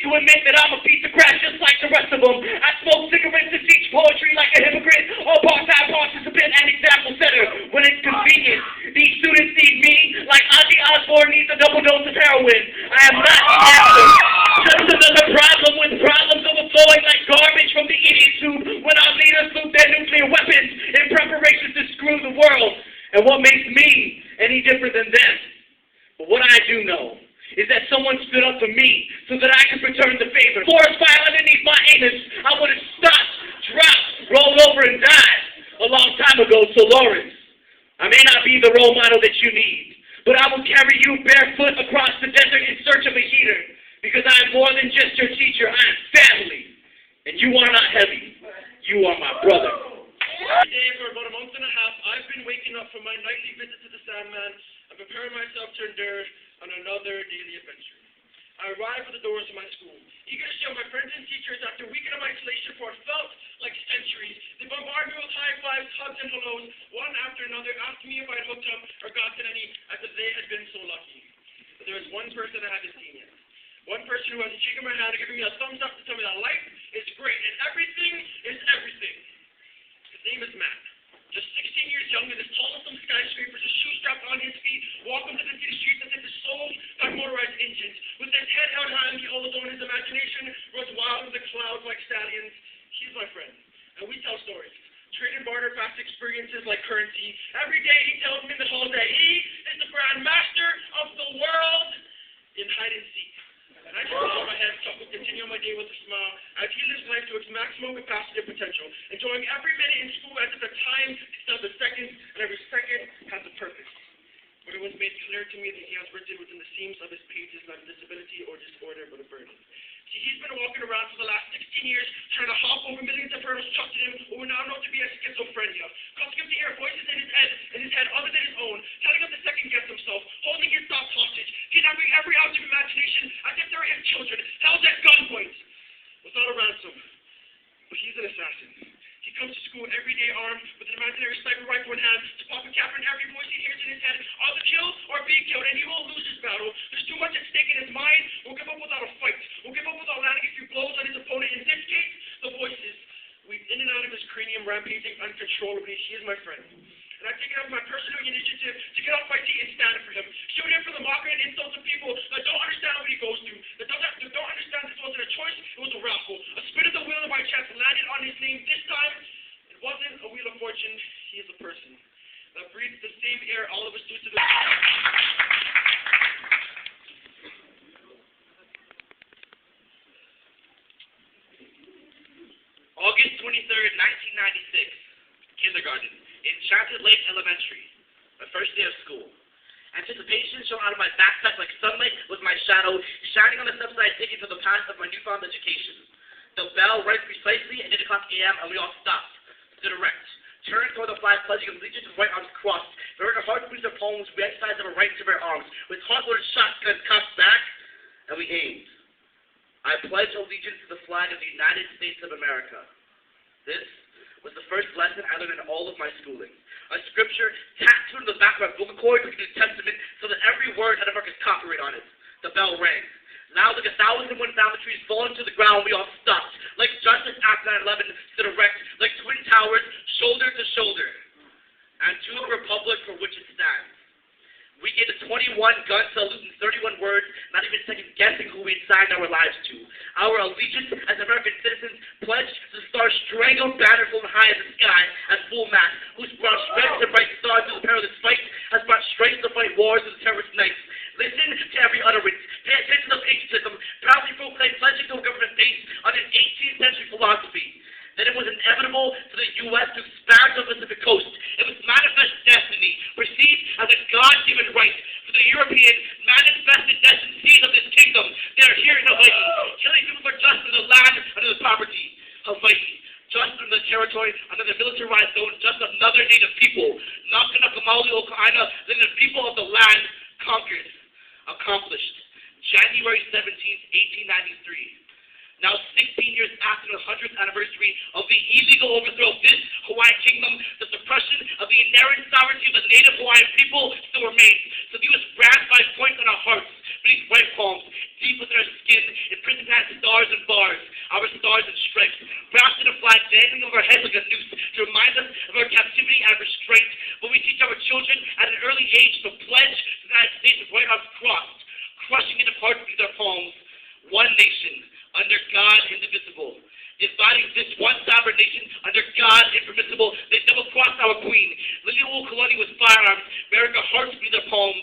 to admit that I'm a piece of crap just like the rest of them. I smoke cigarettes and teach poetry like a hypocrite, or part-time participant and example setter when it's convenient. These students need me like Ozzy Osbourne needs a double dose of heroin. I am not the answer. Just another problem with problems overflowing like garbage from the idiot tube when our leaders loot their nuclear weapons in preparation to screw the world. And what makes me any different than them? But what I do know is that someone stood up for me so that I could return the favor. Forest fire underneath my anus, I would have stopped, dropped, rolled over, and died a long time ago. So Lawrence, I may not be the role model that you need, but I will carry you barefoot across the desert in search of a heater, because I am more than just your teacher. I am family, and you are not heavy. You are my brother. Every day for about a month and a half, I've been waking up from my nightly visit to the Sandman and preparing myself to endure on another daily adventure. I arrive at the doors of my school, eager to show my friends and teachers after a weekend of isolation for what felt like centuries. They bombard me with high fives, hugs, and hellos, one after another, asking me if I had hooked up or gotten any, as if they had been so lucky. But there was one person I hadn't seen yet. One person who hasn't shaken my hand and given me a thumbs up to tell me that life is great and everything is everything. His name is Matt. Just 16 years young and as tall as some skyscrapers, his shoes strapped on his feet, walking to the city streets as if his soul had motorized engines. With his head held high and the ozone, his imagination runs wild in the clouds like stallions. He's my friend, and we tell stories. Trade and barter past experiences like currency. Every day he tells me in the halls that he is the grand master of the world in hide and seek. And I just nod my head, chuckle, continue on my day with a smile, as he lives life to its maximum capacity and potential, enjoying every minute in school as if the time itself is seconds, and every second has a purpose. But it was made clear to me that he has written within the seams of his pages not a disability or disorder, but a burden. See, he's been walking around for the last 16 years, trying to hop over millions of hurdles chucked at him, what we now know to be a schizophrenia, causing him to hear voices in his head other than his own, telling him to second-guess himself, holding his thoughts hostage, kidnapping every ounce of imagination as if they were his children, held at gunpoint, without a ransom. But he's an assassin. He comes to school every day armed with an imaginary sniper rifle in hand to pop a cap in every voice he hears in his head, either kill or be killed, and he will lose his battle. There's too much at stake in his mind. We'll give up without a fight. We'll give up without landing a few blows on his opponent. In this case, the voices weave in and out of his cranium, rampaging uncontrollably. He is my friend. And I take it as my personal initiative to get off my seat and stand up for him. Shield him from the mockery and insults of people that don't understand what he goes through, that don't understand this wasn't a choice, it was a raffle. A spin of the wheel of my chest landed on his name. This time, it wasn't a wheel of fortune, he is a person that breathes the same air all of us do to the August 23rd, 1996, kindergarten, Enchanted Lake Elementary, my first day of school. Anticipation shone out of my backpack like sunlight with my shadow shining on the steps that I had taken to the path of my newfound education. The bell rang precisely at 8 o'clock a.m. and we all stopped, stood erect, turned toward the flag pledging allegiance with right arms crossed, bearing our heart beats our palms, we exercised our right to bear arms, with hot-loaded shotguns cocked back, and we aimed. I pledge allegiance to the flag of the United States of America. This was the first lesson I learned in all of my schooling. A scripture tattooed on the back of my vocal cords like a New Testament so that every word had America's copyright on it. The bell rang. Loud like 1,001 family trees falling to the ground, we all stopped. Like justice after 9/11, stood erect, like twin towers, shoulder to shoulder. And to the republic for which it stands. We gave the 21-gun salute in 31 words, not even second-guessing who we had signed our lives to. Our allegiance as American citizens pledged to the star-strangled banner flown high in the sky at full mast, whose broad stripes and bright stars through the perilous fight has brought strength to fight wars with the terrorist nights. Listen to every utterance. Pay attention to patriotism. Proudly proclaim pledging to a government based on an 18th century philosophy. That it was inevitable for the U.S. to expand to the Pacific coast. It was manifest destiny, perceived as a God-given right for the European manifested destinies of this kingdom. They are here in Hawaii, killing people for just in the land under the property. Hawaii, just in the territory under the militarized zone, just another native people. Nakanakamauli Okaina, then the people of the land conquered, accomplished. January 17th, 1893. Now 16 years after the 100th anniversary of the illegal overthrow of this Hawaiian kingdom, the suppression of the inherent sovereignty of the native Hawaiian people still remains. So view us brand by point on our hearts, beneath white palms, deep within our skin, imprisoned past stars and bars, our stars and stripes, wrapped in a flag dangling over our heads like a noose to remind us of our captivity and restraint. But we teach our children at an early age to pledge to the United States with white arms crossed, crushing into parts beneath our palms. One nation, under God indivisible. If body exists, one sovereign nation, under God impermissible. They double-crossed our queen. Liliuokalani with firearms, bearing our hearts beneath their palms.